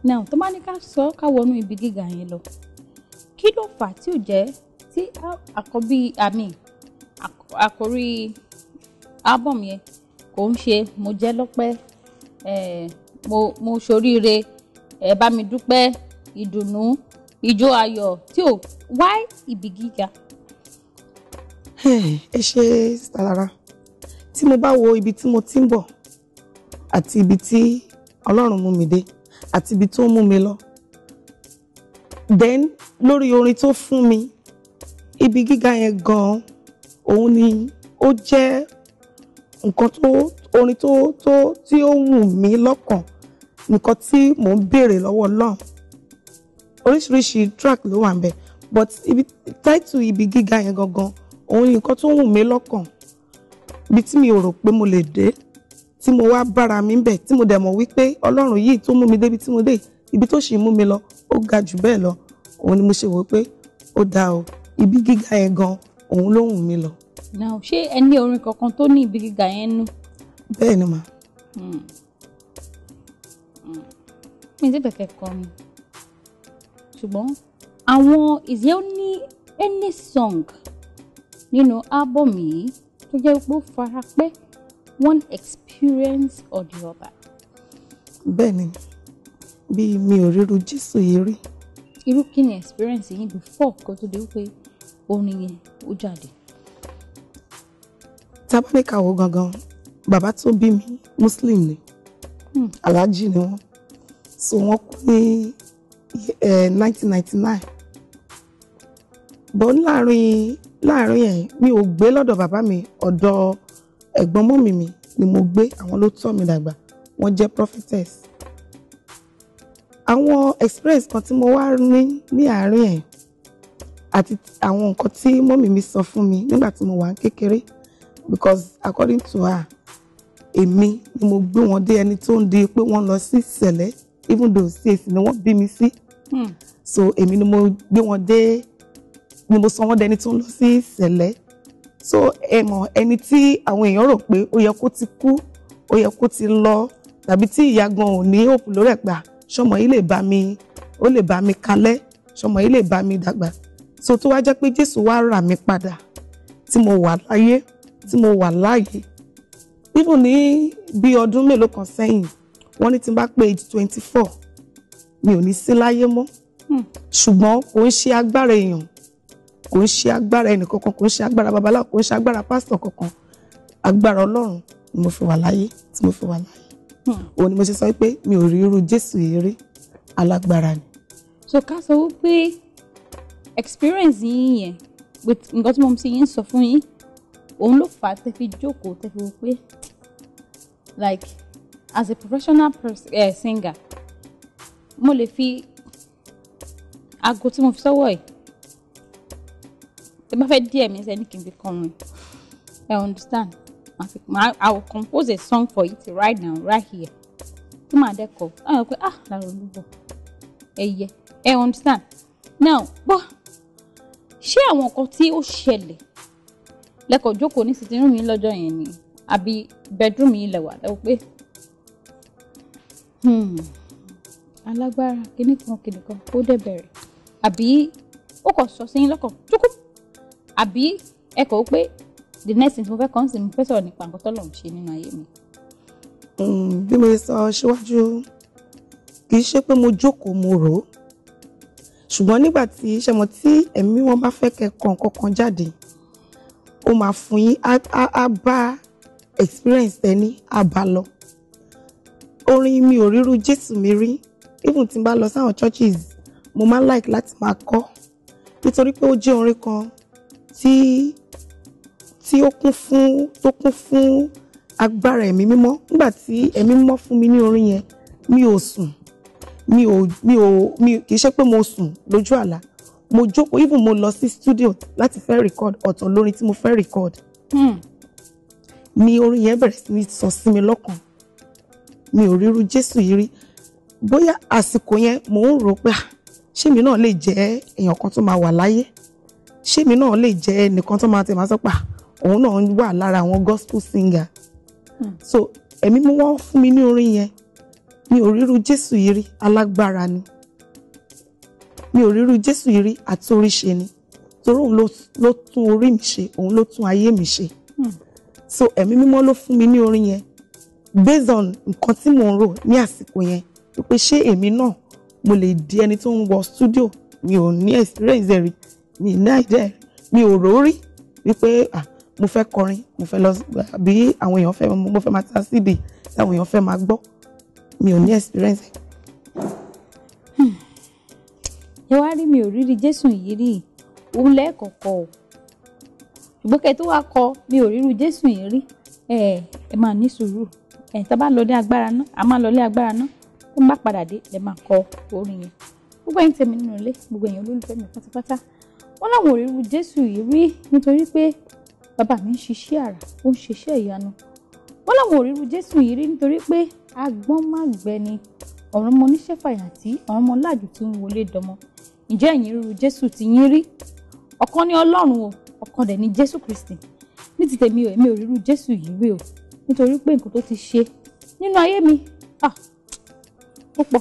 now tó bá ní ká sọ ká wọnú ibi gíga yẹn lọ kí ló fà tí ò jẹ́ tí àkórí album yẹn kò ń ṣe mo jẹ́ lọ́pẹ́ mo ṣoríire bá mi dúpẹ́ ìdùnnú ijó ayọ̀ tí ò why ibi gíga. ẹ ṣe Lara tí mo bá wo ibi tí mo ti ń bọ̀ àti ibi tí Ọlọ́run mú mi dé àti ibi tó mú mi lọ then lórí orin tó fún mi ibi gíga yẹn gan òun ni ó jẹ́ nǹkan tó orin tí ó wù mí lọ́kàn nǹkan tí mò ń béèrè lọ́wọ́ Ọlọ́run oríṣiríṣi track ló wà ńbẹ̀ but ibi title ibi gíga yẹn gangan òun ni nǹkan tó wù mí lọ́kàn bí tí mi ò rò pé mo lè dé tí mo wá bára mi ńbẹ̀ tí mo dẹ̀ mọ̀ wípé Ọlọ́run yìí tó mú mi débi tí mo dé ibi tó sì mú mi lọ ó ga jù bẹ́ẹ̀ lọ òun ni mo ṣe wò pé ó dáa o ibi gíga yẹn gan òun ló wù mí lọ. now ṣé ẹ ní orin kankan tó ní ibi gíga yẹn nú. bẹ́ẹ̀ ni mà. mi ti bẹ̀kẹ̀ kọ́ mi ṣùgbọ́n àwọn ìṣe ó ní any song nínú album yìí tó jẹ́ pé ó fara pẹ́ one experience or the other. bẹ́ẹ̀ ni bí mi ò ríru Jésù yìí rí. irú kí ni experience yín before kó tó dé pé orin yẹn ó jáde. tábánikà wo gangan bàbá tó bí mi Muslim ni Alhaji ni wọ́n so wọ́n kú ní 1999 bọ́n láàrin yẹn mi ò gbé lọ́dọ̀ bàbá mi ọ̀dọ̀ ẹ̀gbọ́n mọ́mì mi ni mo gbé àwọn ló tọ́ mi dàgbà wọ́n jẹ́ prophetess. àwọn experience kan tí mo wá ní àárín ẹ̀ àti àwọn nǹkan tí mọ́mì mi sọ fún mi nígbà tí mo wà kékeré because according to her èmi ni mo gbé wọn dé ẹni tó ń di pé wọ́n lọ sí Sẹ̀lẹ̀ even though CAC ni wọ́n bí mi sí so èmi ni mo gbé wọn dé ni mo sọ wọ́n dẹni tó ń lọ sí Sẹ̀lẹ̀ so ẹ mọ̀ ẹni tí àwọn èèyàn rò pé ó yẹ kó ti kú ó yẹ kó ti lọ tàbí tí ìyá gan ò ní òpù lórí ẹ̀ gbà ṣọmọ yìí lè bá mi kalẹ̀ ṣọmọ yìí lè bá mi dàgbà so tó wá jẹ́ pé Jésù wá rà mí padà tí mo wà láyé tí mo wà láàyè even ní bí ọdún mélòó kan sẹ́yìn wọ́n ní tí n bá pé age 24 mi ò ní sí láyé mọ́ ṣùgbọ́n kò ń ṣe agbára èèyàn kò ń ṣe agbára ẹnìkankan kò ń ṣe agbára babaláwo kò ń ṣe agbára pásítọ̀ kankan agbára Ọlọ́run ni mo fi wà láyé tí mo fi wà láyé òun ni mo ṣe sọ pé mi ò rí irú Jésù yìí rí alágbára ni. so ká sọ wípé experience yín yẹn with nǹkan tí mo ti yín sọ fún yín òun ló fà á tẹ́ fi jókòó tẹ́ fi wò pé like as a professional singer mo lè fi aago tí mo fi sọ́wọ́ ẹ̀ tí bá fẹ́ díẹ̀ mi sẹ́ni kí n fi kọrin I understand I will compose a song for it right now right here tí màá dẹ́kọ̀ ẹ̀ pé Lara Olubo ẹ̀yẹ I understand now bọ́ ṣé àwọn nǹkan tí ó ṣẹlẹ̀ lẹ́kọ̀ọ́ jókòó ní sitting room yín lọ́jọ́ yẹn ni àbí bedroom yín lẹ́wà lẹ́wọ́ pé alágbára kìnìkan ó dẹ̀ bẹ̀rẹ̀ àbí ó kọ̀ sọ sí yín lọ́kàn jókòó àbí ẹ kọ̀ pé the next thing mo fẹ́ kàn sí mo fẹ́ sọ̀rọ̀ nípa nǹkan tọ́lọ́run ṣe nínú ayé mi. bí mo sọ síwájú kì í ṣe pé mo jókòó mo rò ó ṣùgbọ́n nígbà tí ṣẹmọ tí ẹ̀mí wọn bá fẹ́ kẹ́kọ̀ọ́ nǹkan kan jáde ó máa fún yín á bá experience ẹni á bá lọ orin mi ò ríru Jésù mi rí even tí n bá lọ sáwọn churches mo máa like láti máa kọ nítorí pé ó jẹ́ orin kan tí ó kún fún agbára ẹ̀mí mímọ́ nígbà tí ẹ̀mí mímọ́ fún mi ní orin yẹn mi ò sùn kì í ṣe pé mo sùn lójú àlá mo jókòó even mo lọ sí studio láti fẹ́ record ọ̀tọ̀ lórin tí mo fẹ́ record ni orin yẹn bẹ̀rẹ̀ sí ní sọ sí mi lọ́kàn mi ò ríru Jésù yìí rí bóyá àsìkò yẹn mò ń rò pé ṣé mi náà lè jẹ́ èèyàn kan tó máa wà láyé ṣé mi náà lè jẹ́ ẹnìkan tó máa tẹ̀ máa sọ pé òun náà wà lára àwọn gospel singer so ẹ̀mí mú wọ́n fún mi ní orin yẹn mi ò ríru Jésù yìí rí, alágbára ni. Mi ò ríru Jésù yìí rí, àtòríṣe ni. Torí òun ló tún orí mi ṣe, òun ló tún ayé mi ṣe. So ẹ̀mí mímọ́ ló fún mi ní orin yẹn based on nǹkan tí mò ń rò ní àsìkò yẹn wípé ṣé èmi náà mo lè di ẹni tó ń wọ studio. Mi ò ní experience rí, mi ní idea, mi ò rò rí wípé mo fẹ́ kọrin, mo fẹ́ lọ bí àwọn èèyàn fẹ́, mo fẹ́ máa ta CD táwọn èèyàn fẹ́ máa gbọ́. Mi ò ní experience. Ẹ wá rí mi ò rírí Jésù yìí rí, òun lẹ́ẹ̀kọ̀kọ̀ o. Ṣùgbọ́n kẹ́ tó wá kọ mi ò ríru Jésù yìí rí, ẹ máa ní sùúrù. Tá bá lọ lé agbára náà, a máa lọ lé agbára náà. Tó ń bá padà dé, lẹ máa kọ orin yẹn. Gbogbo ẹ̀yin tèmi nínú ilé, gbogbo ẹ̀yin olólùfẹ́ mi pátápátá. Wọ́n láwọn ò ríru Jésù yìí rí nítorí pé bàbá mi ń ṣiṣẹ́ àrà, ó ń ṣiṣẹ́ ìyanu. Wọ́n láwọn ò ríru Jésù yìí rí nítorí pé agbọ́n má gbẹ ni, ọ̀rọ̀ ọmọ oníṣẹ́ fàyàtì, ọ̀rọ̀ ọmọ láàjù tí ń wọlé dọmọ. Ǹjẹ́ ẹ̀yin ríru Jésù ti yín rí? Ọ̀kan ni Ọlọ́run o, ọ̀kan dẹ̀ ni Jésù Kristi. Ní ti tèmi o, èmi ò ríru Jésù yìí rí o nítorí pé nǹkan tó ti ṣe nínú ayé mi ó pọ̀.